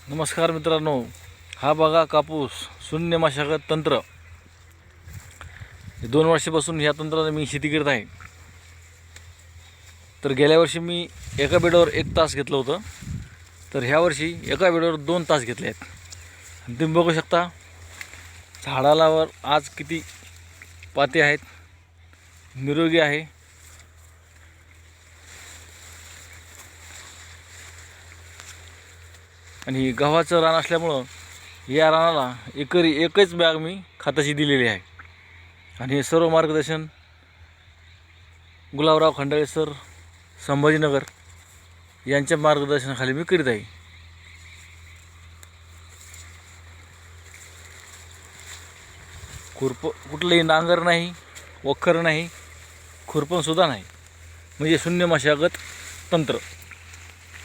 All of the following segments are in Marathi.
नमस्कार मित्रांनो, हा बघा कापूस शून्य मशागत तंत्र. 2 वर्षापासून ह्या तंत्राने मी शेती करत आहे. तर गेल्या वर्षी मी एका बेडावर 1 तास घेतलं होतं, तर ह्या वर्षी एका बेडावर 2 तास घेतले आहेत. आणि तुम्ही बघू शकता झाडालावर आज किती पाते आहेत, निरोगी आहे. आणि गव्हाचं रान असल्यामुळं या रानाला एकरी एकच बॅग मी खताची दिलेली आहे. आणि हे सर्व मार्गदर्शन गुलाबराव खंडाळे सर, संभाजीनगर यांच्या मार्गदर्शनाखाली मी करीत आहे. कुठलंही नांगर नाही, वखर नाही, खुरपणसुद्धा नाही, म्हणजे शून्य मशागत तंत्र.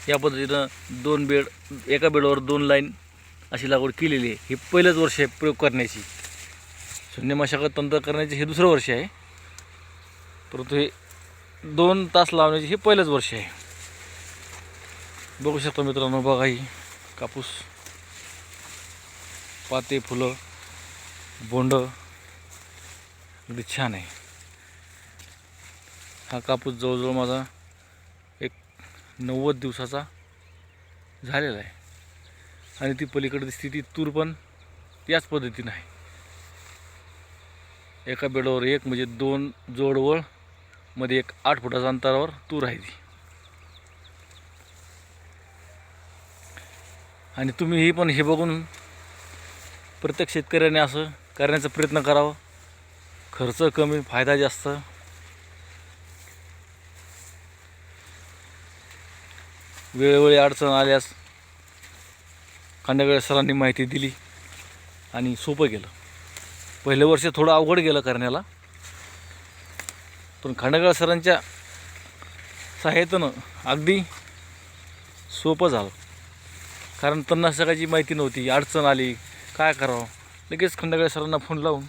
या पद्धतीनं 2 बेड, एका बेडवर 2 लाईन अशी लागवड केलेली आहे. हे पहिलंच वर्ष आहे प्रयोग करण्याची. शून्य मशागत तंत्र करण्याचे हे दुसरं वर्ष आहे, परंतु हे 2 तास लावण्याचे हे पहिलंच वर्ष आहे. बघू शकता मित्रांनो, बघा ही कापूस, पाते, फुलं, बोंड अगदी छान आहे. हा कापूस जवळजवळ माझा 90 दिवसाचा झालेला आहे. आणि ती पलीकडे दिसते ती तूर पण याच पद्धतीनं आहे. एका बेडावर एक, म्हणजे 2 जोडवळ मध्ये एक 8 फुटाच्या अंतरावर तूर आहे ती. आणि तुम्हीही पण हे बघून प्रत्येक शेतकऱ्याने असं करण्याचा प्रयत्न करावा. खर्च कमी, फायदा जास्त. वेळोवेळी अडचण आल्यास खंडागळे सरांनी माहिती दिली आणि सोपं गेलं. पहिलं वर्ष थोडं अवघड गेलं करण्याला, पण खंडागळे सरांच्या सहाय्यानं अगदी सोपं झालं. कारण तणनाशकाची माहिती नव्हती, अडचण आली, काय करावं, लगेच खंडागळे सरांना फोन लावून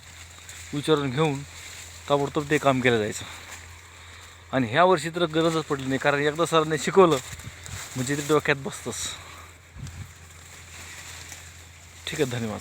विचारून घेऊन ताबडतोब ते काम केलं जायचं. आणि ह्या वर्षी तर गरजच पडली नाही, कारण एकदा सरांनी शिकवलं म्हणजे ते डोक्यात बसतंच. ठीक आहे, धन्यवाद.